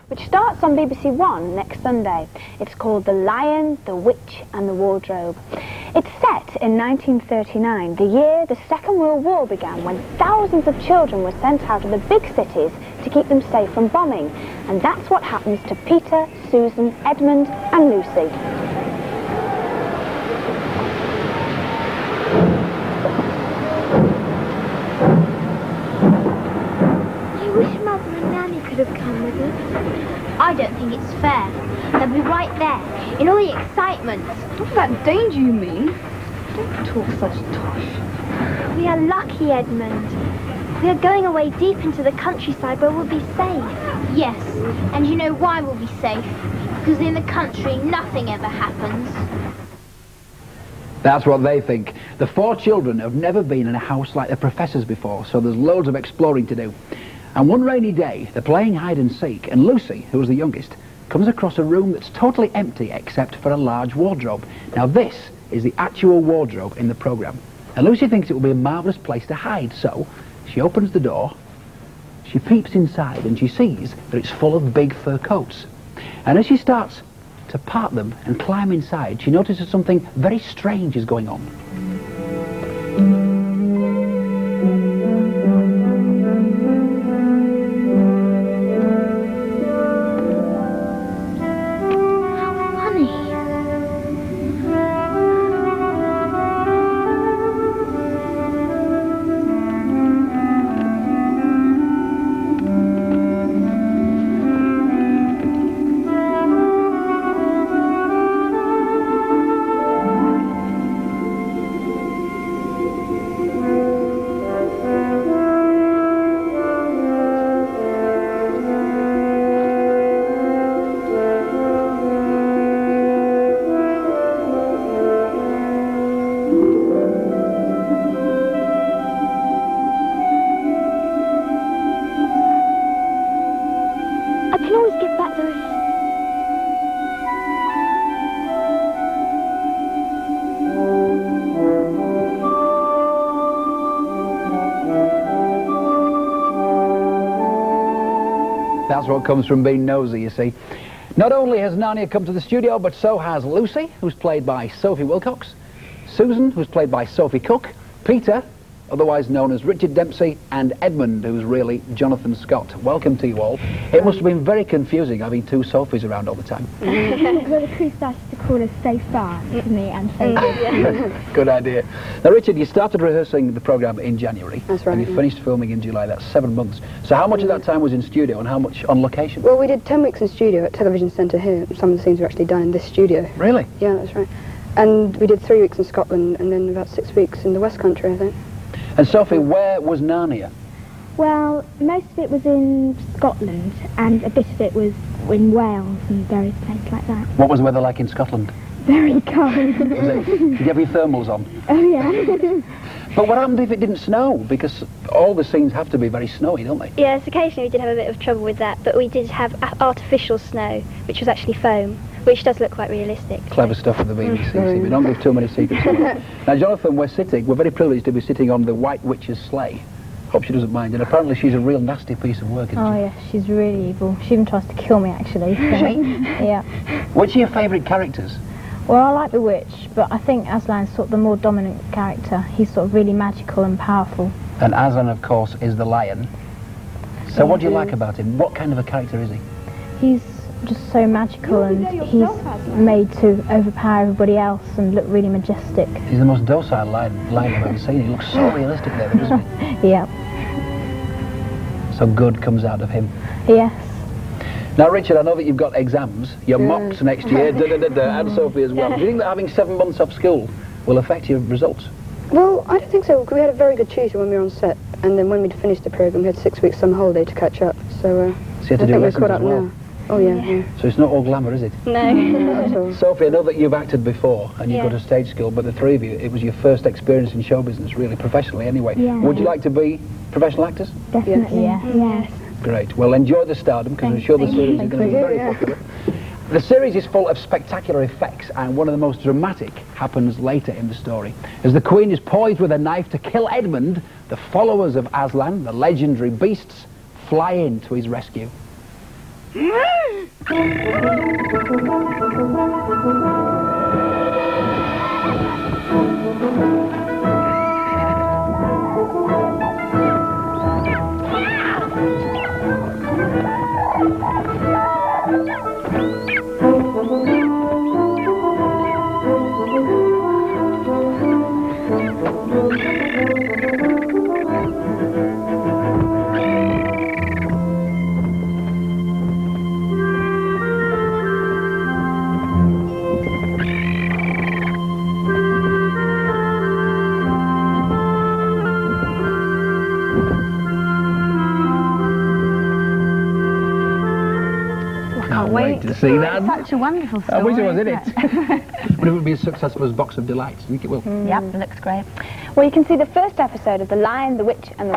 which starts on BBC One next Sunday. It's called The Lion, the Witch and the Wardrobe. It's set in 1939, the year the Second World War began, when thousands of children were sent out of the big cities to keep them safe from bombing. And that's what happens to Peter, Susan, Edmund and Lucy. Could have come with us. I don't think it's fair. They'll be right there, in all the excitement. What's that danger you mean? Don't talk such tosh. We are lucky, Edmund. We are going away deep into the countryside where we'll be safe. Yes, and you know why we'll be safe? Because in the country, nothing ever happens. That's what they think. The four children have never been in a house like the Professor's before, so there's loads of exploring to do. And one rainy day, they're playing hide and seek, and Lucy, who was the youngest, comes across a room that's totally empty except for a large wardrobe. Now this is the actual wardrobe in the programme. And Lucy thinks it will be a marvellous place to hide, so she opens the door, she peeps inside, and she sees that it's full of big fur coats. And as she starts to part them and climb inside, she notices something very strange is going on. That's what comes from being nosy, you see. Not only has Narnia come to the studio, but so has Lucy, who's played by Sophie Wilcox, Susan, who's played by Sophie Cook, Peter, otherwise known as Richard Dempsey, and Edmund, who's really Jonathan Scott. Welcome to you all. It must have been very confusing having two Sophies around all the time. Well, the crew started to call us so fast to me and so Good idea. Now, Richard, you started rehearsing the programme in January. That's right. And you finished filming in July. That's 7 months. So how much of that time was in studio and how much on location? Well, we did 10 weeks in studio at Television Centre here. Some of the scenes were actually done in this studio. Really? Yeah, that's right. And we did 3 weeks in Scotland and then about 6 weeks in the West Country, I think. And Sophie, where was Narnia? Well, most of it was in Scotland and a bit of it was in Wales and various places like that. What was the weather like in Scotland? Very cold. Did you have your thermals on? Oh, yeah. But what happened if it didn't snow? Because all the scenes have to be very snowy, don't they? Yes, occasionally we did have a bit of trouble with that, but we did have artificial snow, which was actually foam, which does look quite realistic. Clever stuff from the BBC. We don't give too many secrets away. Now, Jonathan, we're very privileged to be sitting on the White Witch's sleigh. Hope she doesn't mind. And apparently she's a real nasty piece of work, isn't she? Oh, yeah, she's really evil. She even tries to kill me, actually. So, yeah. Which are your favourite characters? Well, I like the witch, but I think Aslan's sort of the more dominant character. He's sort of really magical and powerful. And Aslan, of course, is the lion. So what do you like about him? What kind of a character is he? He's just so magical and he's made to overpower everybody else and look really majestic. He's the most docile lion I've ever seen. He looks so realistic there, doesn't he? Yeah. So good comes out of him. Yes. Now, Richard, I know that you've got exams, your mocks next year, and Sophie as well. Do you think that having 7 months off school will affect your results? Well, I don't think so. We had a very good tutor when we were on set, and then when we'd finished the programme, we had 6 weeks summer holiday to catch up. So, you had to do lessons as well? Now. Oh, yeah. So it's not all glamour, is it? No. Not at all. Sophie, I know that you've acted before, and you've got a stage skill, but the three of you, it was your first experience in show business, really, professionally anyway. Yeah. Would you like to be professional actors? Definitely, Yes. yes. Great. Well, enjoy the stardom, because I'm sure the series is going to be very popular. The series is full of spectacular effects, and one of the most dramatic happens later in the story. As the Queen is poised with a knife to kill Edmund, the followers of Aslan, the legendary beasts, fly in to his rescue. Can't wait to see that. It's such a wonderful story. I wish it was, isn't it? But it would be as successful as Box of Delights. I think it will. Yep, it looks great. Well, you can see the first episode of The Lion, the Witch and the